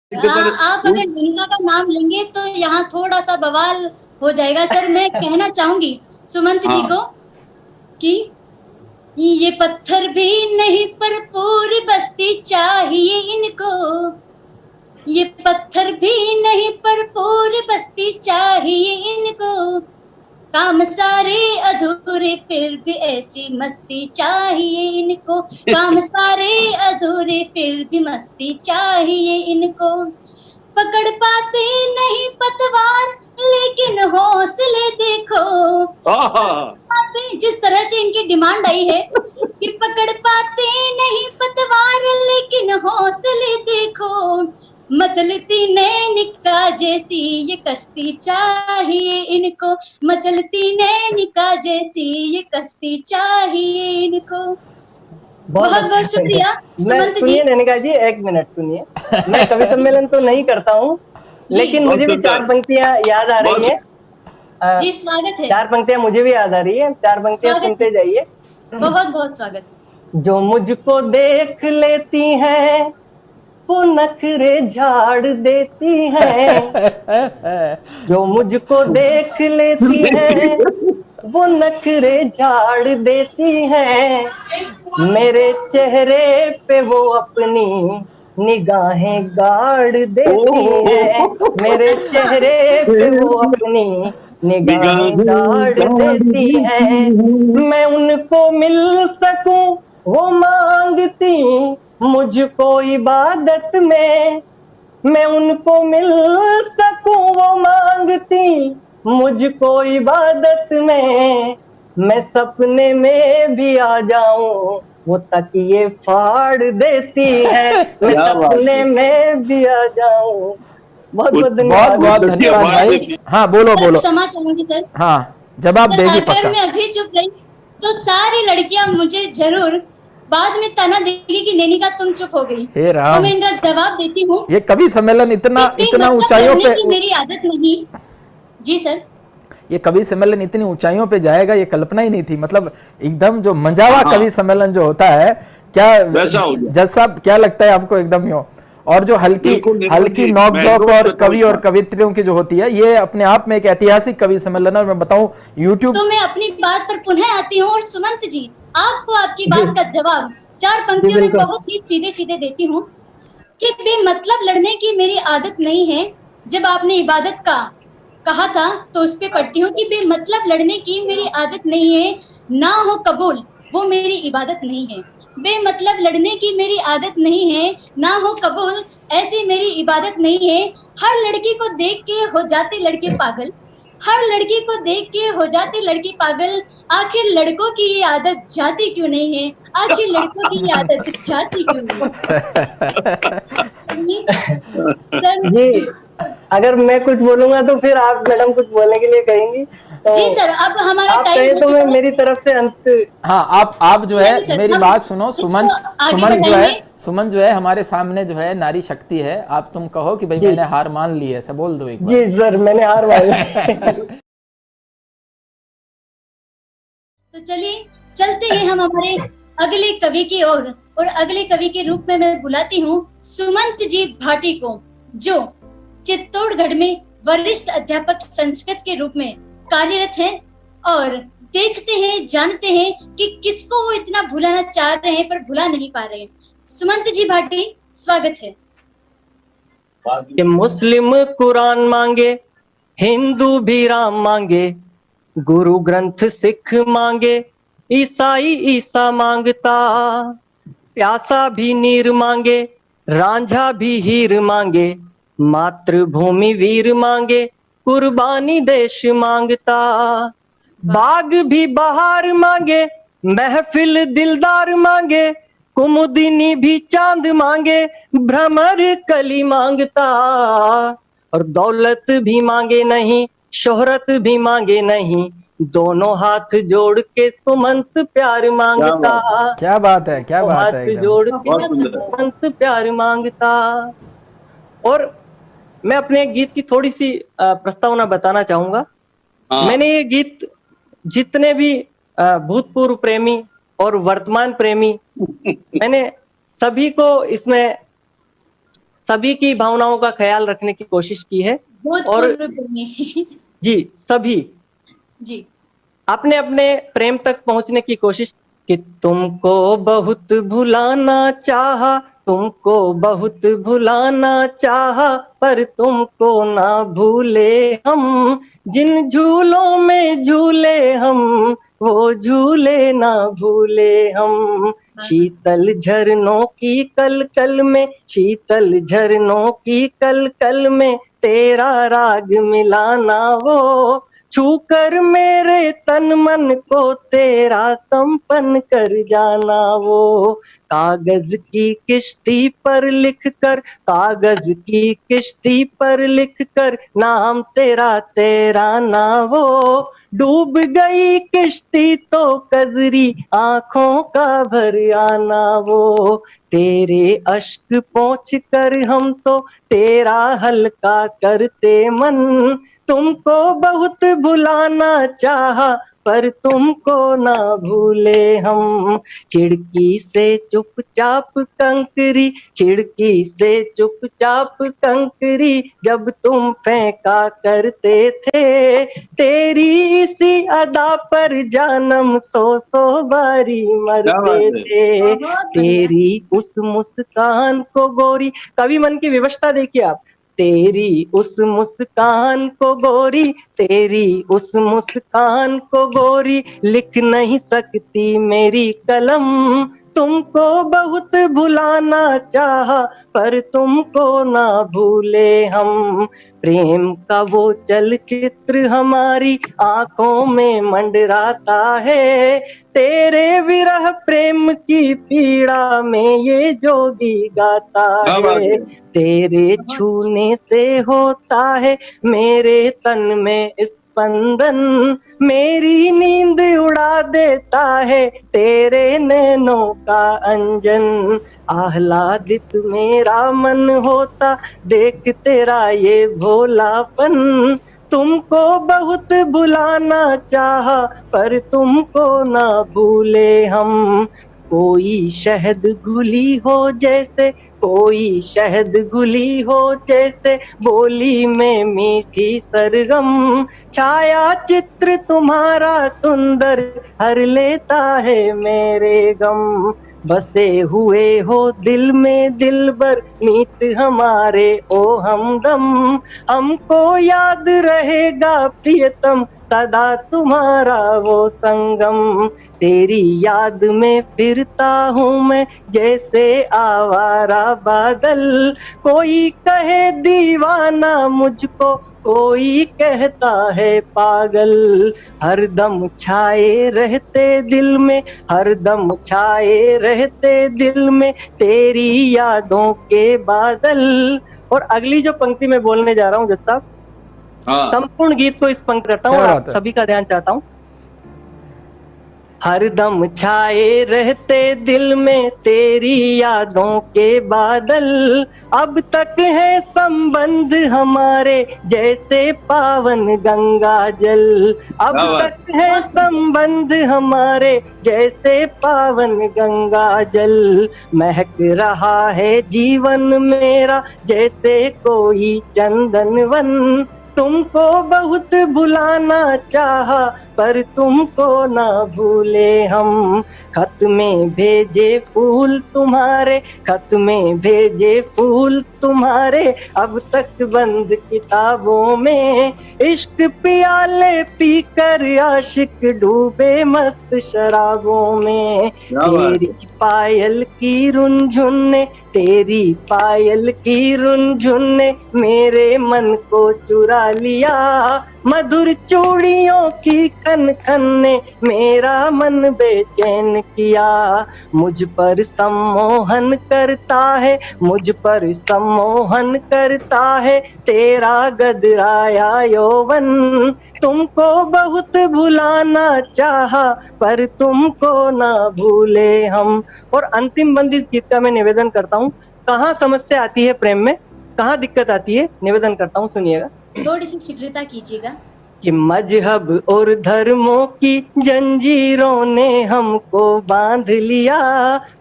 आप अगर नैनीका का नाम लेंगे तो यहाँ थोड़ा सा बवाल हो जाएगा सर। मैं कहना चाहूंगी सुमंत जी को कि ये पत्थर भी नहीं पर पूरी बस्ती चाहिए इनको, ये पत्थर भी नहीं पर पूरी बस्ती चाहिए इनको, काम सारे अधूरे फिर भी ऐसी मस्ती चाहिए इनको, काम सारे अधूरे फिर भी मस्ती चाहिए इनको, पकड़ पाते नहीं पतवार लेकिन हौसले देखो, जिस तरह से इनकी डिमांड आई है कि पकड़ पाते नहीं पतवार लेकिन हौसले देखो, मचलती नैनिका जैसी ये कश्ती चाहिए इनको, मचलती नैनिका जैसी ये कश्ती चाहिए इनको। बहुत बहुत शुक्रिया सुमंत जी। नैनिका जी एक मिनट सुनिए, मैं कवि सम्मेलन तो नहीं करता हूँ लेकिन मुझे भी चार पंक्तियां याद आ रही है। जी स्वागत है। चार पंक्तियां मुझे भी याद आ रही है, चार पंक्तियां सुनते जाइए। बहुत बहुत स्वागत। जो मुझको देख लेती हैं वो नखरे झाड़ देती हैं, जो मुझको देख लेती हैं वो नखरे झाड़ देती हैं, मेरे चेहरे पे वो अपनी निगाहें गाड़ देती हैं, मेरे चेहरे पे वो अपनी निगाहें गाड़ देती हैं, मैं उनको मिल सकूं वो मांगती मुझको इबादत में, मैं उनको मिल सकूं वो मांगती मुझको इबादत में, मैं सपने में भी आ जाऊं वो तकिए फाड़ देती है, मैं सपने में भी आ जाऊं। बहुत बहुत धन्यवाद। बहुत धन्यवाद भाई। हाँ बोलो बोलो। क्षमा चाहूंगी सर। हाँ जवाब देगी पक्का। अगर मैं अभी चुप रही तो सारी लड़कियां मुझे जरूर बाद में ताना देगी कि नैनिका तुम चुप हो गई। तो मैं इनका जवाब देती हूँ। ये कवि सम्मेलन इतना ऊंचाइयों पे, मेरी आदत नहीं। जी सर। ये कवि सम्मेलन इतनी ऊंचाइयों पे जाएगा ये कल्पना ही नहीं थी। मतलब एकदम जो मंजावा कवि सम्मेलन जो होता है क्या जज साहब क्या लगता है आपको? एकदम यो और जो हल्की नोक झोंक और कवि और कवित्रियों की जो होती है ये अपने आप में एक ऐतिहासिक कवि सम्मेलन है। और मैं बताऊं यूट्यूब तो मैं अपनी बात पर पुनः आती हूँ और सुमंत जी आपको आपकी बात का जवाब चार पंक्तियों में बहुत ही सीधे सीधे देती हूँ कि बेमतलब लड़ने की मेरी आदत नहीं है। जब आपने इबादत का कहा था तो उस पे पढ़ती हूँ कि बेमतलब लड़ने की मेरी आदत नहीं है, ना हो कबूल वो मेरी इबादत नहीं है, बेमतलब लड़ने की मेरी आदत नहीं है, ना हो कबूल ऐसी मेरी इबादत नहीं है, हर लड़की को देख के हो जाते लड़के पागल, हर लड़की को देख के हो जाते लड़की पागल, आखिर लड़कों की ये आदत जाती क्यों नहीं है, आखिर लड़कों की ये आदत जाती क्यों नहीं सर। जी अगर मैं कुछ बोलूंगा तो फिर आप मैडम कुछ बोलने के लिए कहेंगी तो जी सर अब हमारा आप टाइम कहे तो मैं मेरी तरफ से अंत। हाँ आप जो है मेरी बात सुनो। सुमन जो है हमारे सामने जो है नारी शक्ति है। आप तुम कहो कि भाई मैंने हार मान ली है, ऐसा बोल दो एक बार। जी सर मैंने हार मान ली। तो चलिए चलते हैं हम हमारे अगले कवि की ओर और अगले कवि के रूप में मैं बुलाती हूँ सुमंत जी भाटी को, जो चित्तौड़गढ़ में वरिष्ठ अध्यापक संस्कृत के रूप में कार्यरत हैं और देखते हैं जानते हैं कि किसको वो इतना भुलाना चाह रहे हैं पर भुला नहीं पा रहे हैं। सुमंत जी भाटी स्वागत है। कि मुस्लिम कुरान मांगे, हिंदू भी राम मांगे, गुरु ग्रंथ सिख मांगे, ईसाई ईसा मांगता, प्यासा भी नीर मांगे, रांझा भी हीर मांगे, मातृभूमि वीर मांगे, कुर्बानी देश मांगता, बाग भी बहार मांगे, महफिल दिलदार मांगे, कुमुदिनी भी चांद मांगे, भ्रमर कली मांगता, और दौलत भी मांगे नहीं, शोहरत भी मांगे नहीं, दोनों हाथ जोड़ के सुमंत प्यार मांगता। क्या बात है, क्या बात है। हाथ जोड़ के सुमंत प्यार मांगता। और मैं अपने गीत की थोड़ी सी प्रस्तावना बताना चाहूंगा। मैंने ये गीत जितने भी भूतपूर्व प्रेमी और वर्तमान प्रेमी मैंने सभी को इसमें सभी की भावनाओं का ख्याल रखने की कोशिश की है। और जी सभी जी अपने अपने प्रेम तक पहुंचने की कोशिश कि तुमको बहुत भुलाना चाहा, तुमको बहुत भुलाना चाहा, पर तुमको ना भूले हम, जिन झूलों में झूले हम वो झूले ना भूले हम। शीतल झरनों की कल कल में, शीतल झरनों की कल कल में तेरा राग मिलाना वो, छूकर मेरे तन मन को तेरा कंपन कर जाना वो। कागज की किश्ती पर लिख कर, कागज की किश्ती पर लिख कर नाम तेरा तेरा ना वो, डूब गई किश्ती तो कजरी आंखों का भर आना वो। तेरे अश्क पोंछ कर हम तो तेरा हल्का करते मन, तुमको बहुत भुलाना चाहा पर तुमको ना भूले हम। खिड़की से चुपचाप कंकरी, खिड़की से चुपचाप कंकरी जब तुम फेंका करते थे, तेरी इसी अदा पर जानम सौ बारी मरते थे। तेरी उस मुस्कान को गोरी, कवि मन की व्यवस्था देखिए आप, तेरी उस मुस्कान को गोरी, तेरी उस मुस्कान को गोरी लिख नहीं सकती मेरी कलम, तुमको बहुत भुलाना चाहा पर तुमको ना भूले हम। प्रेम का वो चलचित्र हमारी आंखों में मंडराता है, तेरे विरह प्रेम की पीड़ा में ये जोगी गाता है। तेरे छूने से होता है मेरे तन में स्पंदन, मेरी नींद उड़ा देता है तेरे नैनों का अंजन। आह्लादित मेरा मन होता देख तेरा ये भोलापन, तुमको बहुत भुलाना चाहा पर तुमको ना भूले हम। कोई शहद घुली हो जैसे, कोई शहद घुली हो जैसे बोली में मीठी सरगम, छाया चित्र तुम्हारा सुंदर हर लेता है मेरे गम। बसे हुए हो दिल में दिलबर नीत हमारे ओ हमदम, हमको याद रहेगा प्रियतम सदा तुम्हारा वो संगम। तेरी याद में फिरता हूँ मैं जैसे आवारा बादल, कोई कहे दीवाना मुझको, कोई कहता है पागल। हरदम छाए रहते दिल में, हरदम छाए रहते दिल में तेरी यादों के बादल। और अगली जो पंक्ति मैं बोलने जा रहा हूँ जज साहब, संपूर्ण गीत को इस पंक्ति करता हूँ और आप सभी का ध्यान चाहता हूँ। हरदम छाए रहते दिल में तेरी यादों के बादल, अब तक है संबंध हमारे जैसे पावन गंगा जल, अब तक है संबंध हमारे जैसे पावन गंगा जल। महक रहा है जीवन मेरा जैसे कोई चंदन वन, तुमको बहुत भुलाना चाहा पर तुमको ना भूले हम। खत में भेजे फूल तुम्हारे, खत में भेजे फूल तुम्हारे अब तक बंद किताबों में, इश्क पियाले पीकर आशिक डूबे मस्त शराबों में। तेरी पायल की रुनझुन ने, तेरी पायल की रुनझुन ने मेरे मन को चुरा लिया, मधुर चूड़ियों की खन खन ने मेरा मन बेचैन किया। मुझ पर सम्मोहन करता है, मुझ पर सम्मोहन करता है तेरा गदराया यौवन, तुमको बहुत भुलाना चाहा पर तुमको ना भूले हम। और अंतिम बंद इस गीत का मैं निवेदन करता हूँ, कहाँ समस्या आती है प्रेम में, कहाँ दिक्कत आती है, निवेदन करता हूँ, सुनिएगा। थोड़ी सी शीघ्रता कीजिएगा। कि मजहब और धर्मों की जंजीरों ने हमको बांध लिया,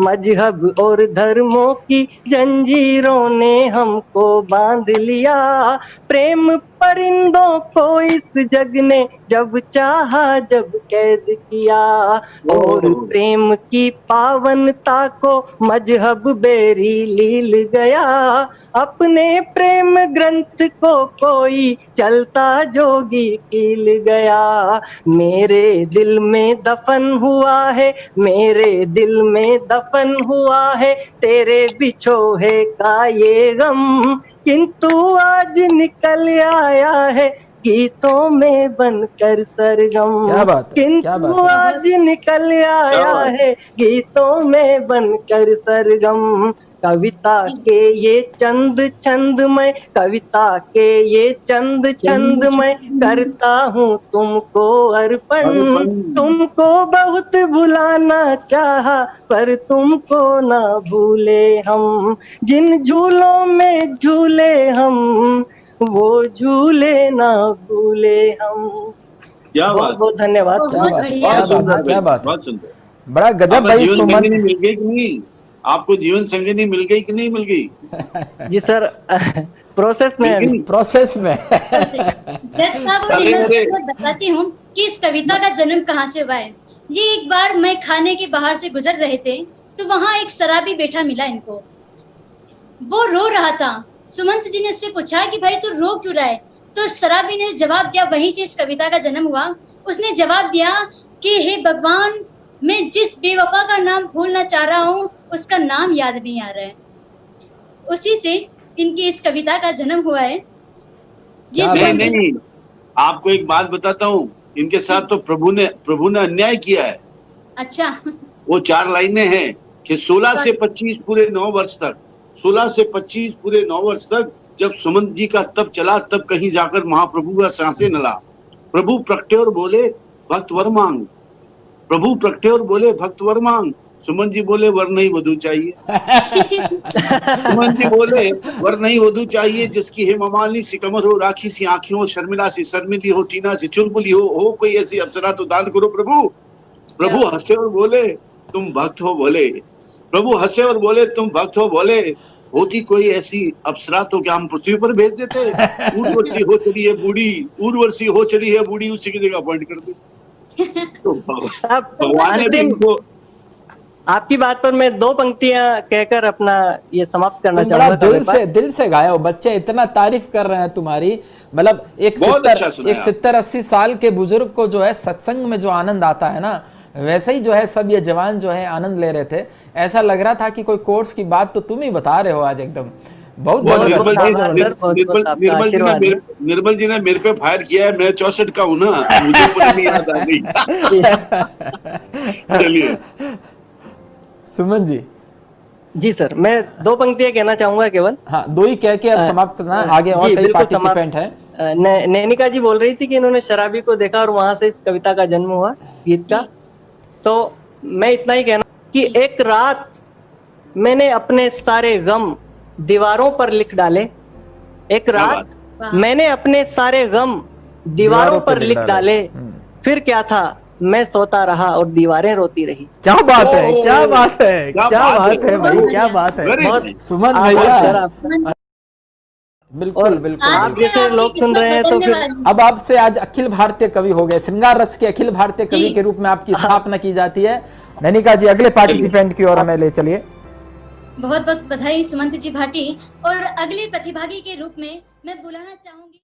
मजहब और धर्मों की जंजीरों ने हमको बांध लिया, प्रेम परिंदों को इस जग ने जब चाहा जब कैद किया, और प्रेम की पावनता को मजहब बेरी लील गया, अपने प्रेम ग्रंथ को कोई चलता जोगी कील गया, मेरे दिल में दफन हुआ है, मेरे दिल में दफन हुआ है तेरे बिछोहे का ये गम, किंतु आज निकल आया है गीतों में बनकर सरगम। क्या बात है, क्या बात किंतु है। आज निकल आया है गीतों में बनकर सरगम, कविता के ये चंद छंद मैं, कविता के ये चंद छंद मैं करता हूँ तुमको अर्पण, तुमको बहुत भुलाना चाहा पर तुमको ना भूले हम, जिन झूलों में झूले हम वो झूले ना भूले हम। बहुत बहुत धन्यवाद। क्या बात है, क्या बात है, बहुत सुंदर, बड़ा गजब भाई। जीवन सुमन संगिनी मिल गई कि नहीं? आपको जीवन संगिनी मिल गई कि नहीं मिल गई? जी सर, प्रोसेस में है, प्रोसेस में। जज साहब, और मैं बताती हूँ कि इस कविता का जन्म कहाँ से हुआ है। ये एक बार मैं खाने के बाहर से गुजर रहे थे तो वहां एक शराबी बैठा मिला इनको, वो रो रहा था। सुमंत जी ने उससे पूछा कि भाई तू रो क्यों रहा है, तो शराबी ने जवाब दिया, वहीं से इस कविता का जन्म हुआ। उसने जवाब दिया कि हे भगवान, मैं जिस बेवफा का नाम भूलना चाह रहा हूँ उसका नाम याद नहीं आ रहा है। उसी से इनकी इस कविता का जन्म हुआ है। नहीं, आपको एक बात बताता हूँ, इनके साथ तो प्रभु ने अन्याय किया है। अच्छा, वो 4 लाइनें हैं कि 16 से 25 पूरे 9 वर्ष तक, 16 से 25 पूरे 9 वर्ष तक जब सुमंत जी का तप चला, तब कहीं जाकर महाप्रभु का सांसें नला। प्रभु प्रगटे और बोले भक्त वर मांग, प्रभु प्रगटे और बोले भक्त वर मांग। सुमंत जी बोले वर नहीं वधू चाहिए। सुमंत जी बोले वर नहीं वधू चाहिए, जिसकी हेममालिनी सी कमर हो, राखी सी आंखें हो, शर्मिला सी शर्मिली हो, टीना सी चुलबुली हो कोई ऐसी अप्सरा तो दान करो प्रभु। प्रभु हंसे और बोले तुम भक्त हो बोले, प्रभु हंसे और बोले तुम भक्त हो बोले, होती कोई ऐसी अप्सरा तो क्या हम पृथ्वी पर भेज देते? उर्वशी हो चली है बूढ़ी, उर्वशी हो चली है बूढ़ी, उसी की जगह अपॉइंट कर दे। तो भगवान ने इनको, आपकी बात पर मैं 2 पंक्तियां कहकर अपना ये समाप्त करना चाहूंगा। दिल से गाया हो, बच्चे इतना तारीफ कर रहे हैं तुम्हारी। मतलब एक 70-80 साल के बुजुर्ग को जो है सत्संग में जो आनंद आता है ना, वैसे ही जो है सब ये जवान जो है आनंद ले रहे थे। ऐसा लग रहा था कि कोई कोर्स की बात तो तुम ही बता रहे हो आज एकदम। बहुत निर्मल जी ने मेरे पे फायर किया है, मैं 64 का हूँ ना, मुझे पुरानी याद आ गई। चलिए सुमन जी सर, मैं 2 पंक्तियां कहना चाहूंगा केवल। हाँ, 2 ही कह के अब समाप्त करना, आगे और कई पार्टिसिपेंट हैं। नैनिका जी बोल रही थी कि इन्होंने शराबी को देखा और वहां से इस कविता का जन्म हुआ, गीत का। तो मैं इतना ही कहना कि एक रात मैंने अपने सारे गम दीवारों पर लिख डाले, एक रात मैंने अपने सारे गम दीवारों पर लिख डाले, फिर क्या था मैं सोता रहा और दीवारें रोती रही। क्या बात है, क्या बात है, क्या बात है भाई, क्या बात है सुमन भैया। बिल्कुल बिल्कुल, आप जैसे लोग सुन रहे हैं तो फिर अब आपसे आज अखिल भारतीय कवि हो गए, श्रृंगार रस के अखिल भारतीय कवि के रूप में आपकी स्थापना की जाती है। नैनिका जी, अगले पार्टिसिपेंट की ओर हमें ले चलिए। बहुत बहुत बधाई सुमंत जी भाटी। और अगले प्रतिभागी के रूप में मैं बुलाना चाहूंगी